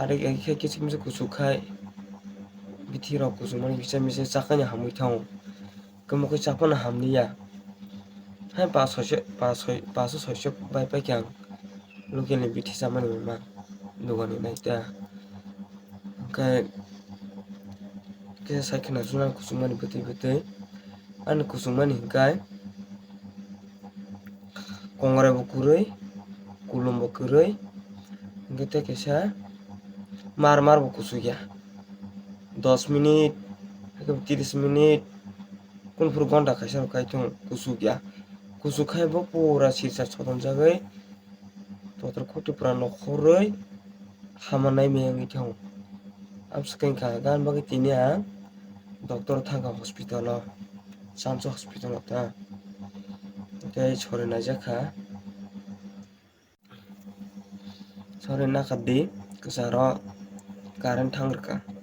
Ari khe kichimse kusukhai bithirok kusumani bisamise chakani hamui thango kemokhe chapana hamniya hai 500-600 bai kyang local ni bithi chamani ma dogani naita kai ke saikna juna kusumani bwtui ani kusumani hingkai kongra bo kwrwi kulum bo kwrwi hingke tei kaisa mar bo kusukya 10 minute 30 minute kunufru gonta kaisa kai tongo kusukya kusukhai bo pura sirsa sotonjagui totor kutupra nokhorwi hama naimai wngwi thango amsukhe wngkha gana bagui tini ang doctor thangkha hospital o chamsa hospital o ta tei sorry naijakha sorry naka di kwcharo current thangrwkha.